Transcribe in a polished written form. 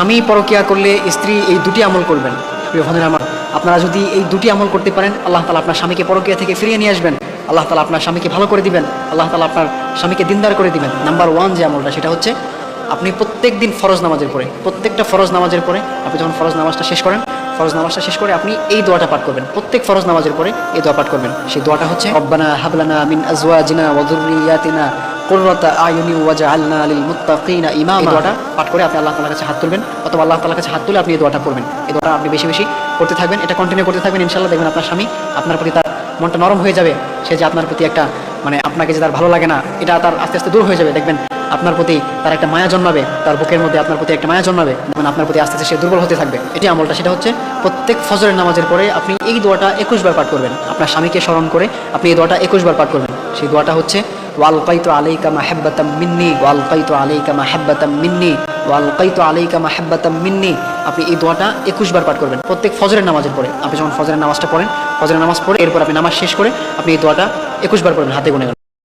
স্বামী পরকিয়া করলে স্ত্রী এই দুটি আমল করবেন। প্রিয় ভাইরা আমার, আপনারা যদি এই দুটি আমল করতে পারেন, আল্লাহ তাআলা আপনার স্বামীকে পরকিয়া থেকে ফিরিয়ে নিয়ে আসবেন। আল্লাহ তাআলা আপনার স্বামীকে ভালো করে দিবেন। আল্লাহ তাআলা আপনার স্বামীকে দিনদার করে দিবেন। নাম্বার 1 যে আমলটা, সেটা হচ্ছে আপনি প্রত্যেক দিন ফরজ নামাজের পরে, প্রত্যেকটা ফরজ নামাজের পরে আপনি যখন ফরজ নামাজটা শেষ করেন, ফরজ নামাজটা শেষ করে আপনি এই দোয়াটা পাঠ করবেন। প্রত্যেক ফরজ নামাজের পরে এই দোয়া পাঠ করবেন। সেই দোয়াটা হচ্ছে রব্বানা হাবলানা মিন আজওয়াজিনা ওয়া যুররিয়াতিনা কুররাতা আয়ুনি ওয়াজআলনা লিল মুত্তাকিনা ইমামা। এই দোয়াটা পাঠ করে আপনি আল্লাহ তাআলার কাছে হাত তুলবেন, অথবা আল্লাহ তাআলার কাছে হাত তুলে আপনি এই দোয়াটা পড়বেন। এই দোয়াটা আপনি বেশি বেশি করতে থাকবেন, এটা কন্টিনিউ করতে থাকবেন। ইনশাআল্লাহ দেখবেন আপনার স্বামী আপনার প্রতি তার মনটা নরম হয়ে যাবে। সে যে আপনার প্রতি একটা আপনাকে যে তার ভালো লাগে না, এটা তার আস্তে আস্তে দূর হয়ে যাবে। দেখবেন আপনার প্রতি তার একটা মায়া জন্মাবে, তার বুকের মধ্যে আপনার প্রতি একটা মায়া জন্মাবে, আপনার প্রতি আস্তে আস্তে সে দুর্বল হতে থাকবে। এটি আমলটা, সেটা হচ্ছে প্রত্যেক ফজরের নামাজের পরে আপনি এই দোয়াটা 21 বার পাঠ করবেন। আপনার স্বামীকে স্মরণ করে আপনি এই দোয়াটা 21 বার পাঠ করবেন। সেই দোয়াটা হচ্ছে ওয়ালকাইতু আলাইকা মাহাব্বাতাম মিন্নি, ওয়ালকাইতু আলাইকা মাহাব্বাতাম মিন্নি, ওয়ালকাইতু আলাইকা মাহাব্বাতাম মিন্নি। আপনি এই দোয়াটা 21 বার পাঠ করবেন প্রত্যেক ফজরের নামাজের পরে। আপনি যখন ফজরের নামাজটা পড়েন, ফজরের নামাজ পড়ে এরপর আপনি নামাজ শেষ করে আপনি এই দোয়াটা 21 বার পড়বেন হাতে গুনে।